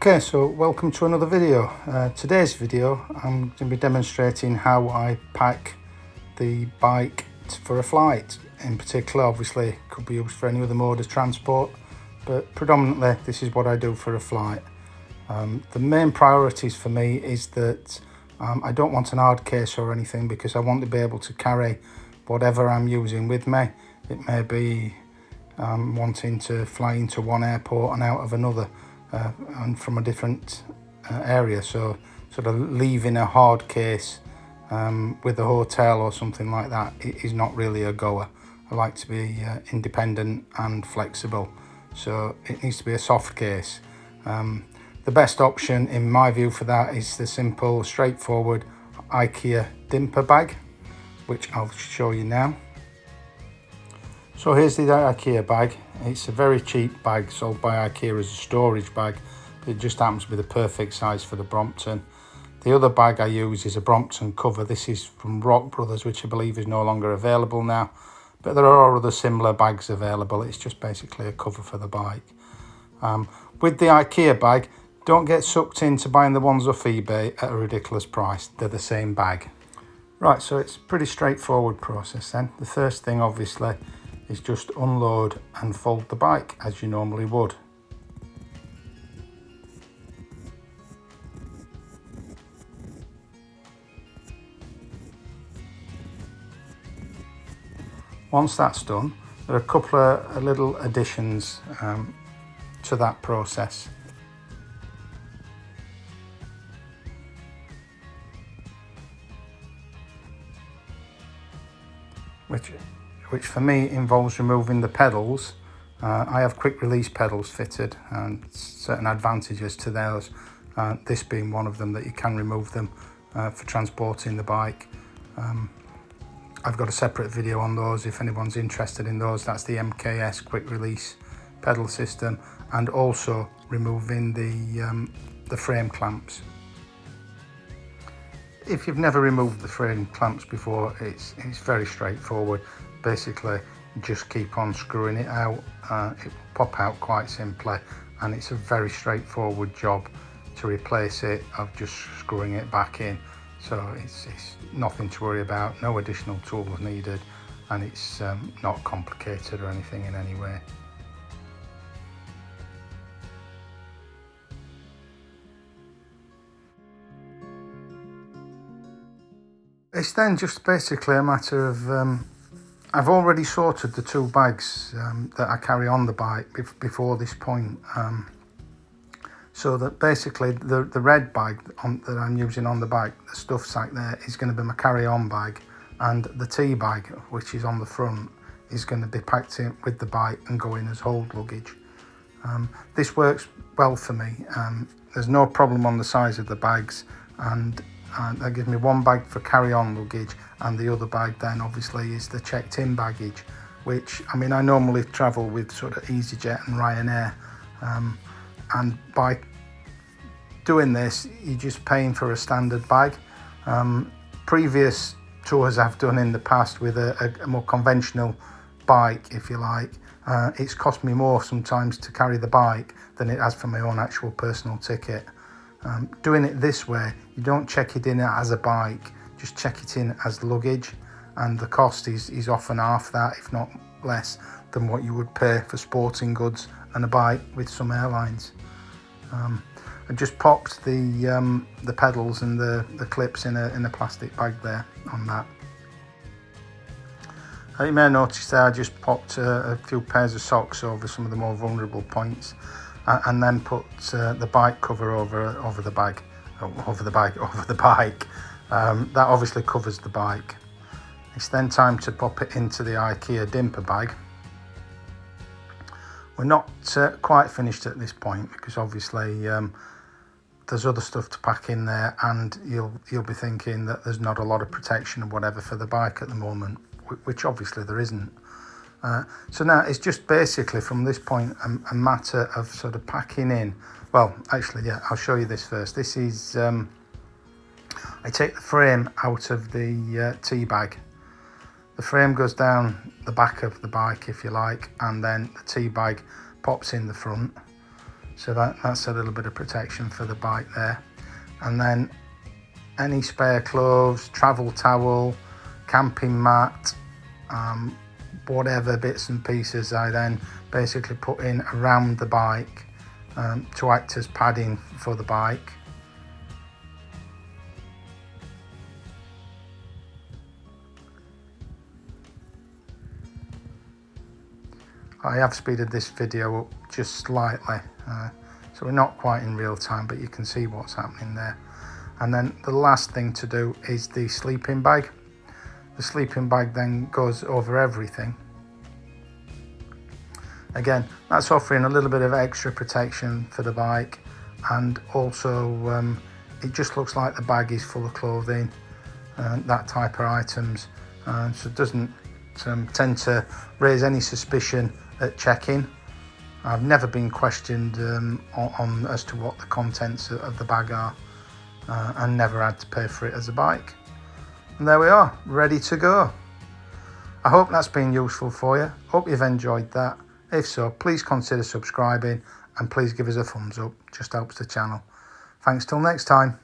Okay, so welcome to another video. Today's video I'm going to be demonstrating how I pack the bike for a flight. In particular, obviously could be used for any other mode of transport, but predominantly this is what I do for a flight. The main priorities for me is that I don't want an hard case or anything, because I want to be able to carry whatever I'm using with me. It may be wanting to fly into one airport and out of another, and from a different area, so sort of leaving a hard case with a hotel or something like that is not really a goer. I like to be independent and flexible, so it needs to be a soft case. The best option in my view for that is the simple, straightforward IKEA Dimpa bag, which I'll show you now. So here's the IKEA bag. It's a very cheap bag sold by IKEA as a storage bag, but it just happens to be the perfect size for the Brompton. The other bag I use is a Brompton cover. This is from Rock Brothers, which I believe is no longer available now, but there are other similar bags available. It's just basically a cover for the bike. With the IKEA bag, don't get sucked into buying the ones off eBay at a ridiculous price. They're the same bag. Right, so it's a pretty straightforward process then. The first thing obviously is just unload and fold the bike as you normally would. Once that's done, there are a couple of little additions to that process. Which for me involves removing the pedals. I have quick release pedals fitted, and certain advantages to those, this being one of them, that you can remove them for transporting the bike. I've got a separate video on those if anyone's interested in those. That's the MKS quick release pedal system, and also removing the frame clamps. If you've never removed the frame clamps before, it's very straightforward. Basically, just keep on screwing it out. It will pop out quite simply, and it's a very straightforward job to replace it of just screwing it back in. So it's nothing to worry about, no additional tools needed, and it's not complicated or anything in any way. It's then just basically a matter of I've already sorted the two bags that I carry on the bike before this point, so that basically the red bag that I'm using on the bike, the stuff sack there, is going to be my carry-on bag, and the tea bag, which is on the front, is going to be packed in with the bike and go in as hold luggage. This works well for me. There's no problem on the size of the bags, and that gives me one bag for carry-on luggage, and the other bag then obviously is the checked-in baggage, which, I mean, I normally travel with sort of EasyJet and Ryanair, and by doing this you're just paying for a standard bag. Previous tours I've done in the past with a more conventional bike, if you like, it's cost me more sometimes to carry the bike than it has for my own actual personal ticket. Doing it this way, you don't check it in as a bike, just check it in as luggage, and the cost is often half that, if not less, than what you would pay for sporting goods and a bike with some airlines. I just popped the pedals and the clips in a plastic bag there on that. You may notice there I just popped a few pairs of socks over some of the more vulnerable points, and then put the bike cover over the bike. That obviously covers the bike. It's then time to pop it into the IKEA Dimpa bag. We're not quite finished at this point, because obviously there's other stuff to pack in there, and you'll be thinking that there's not a lot of protection or whatever for the bike at the moment, which obviously there isn't. So now it's just basically from this point a matter of sort of packing in. Well, actually, yeah, I'll show you this first. This is I take the frame out of the tea bag. The frame goes down the back of the bike, if you like, and then the tea bag pops in the front. So that's a little bit of protection for the bike there. And then any spare clothes, travel towel, camping mat, whatever bits and pieces I then basically put in around the bike to act as padding for the bike. I have speeded this video up just slightly, so we're not quite in real time, but you can see what's happening there. And then the last thing to do is the sleeping bag. The sleeping bag then goes over everything. Again, that's offering a little bit of extra protection for the bike, and also it just looks like the bag is full of clothing and that type of items, so it doesn't tend to raise any suspicion at check-in. I've never been questioned on as to what the contents of the bag are, and never had to pay for it as a bike. And there we are, ready to go. I hope that's been useful for you. Hope you've enjoyed that. If so, please consider subscribing and please give us a thumbs up. Just helps the channel. Thanks till next time.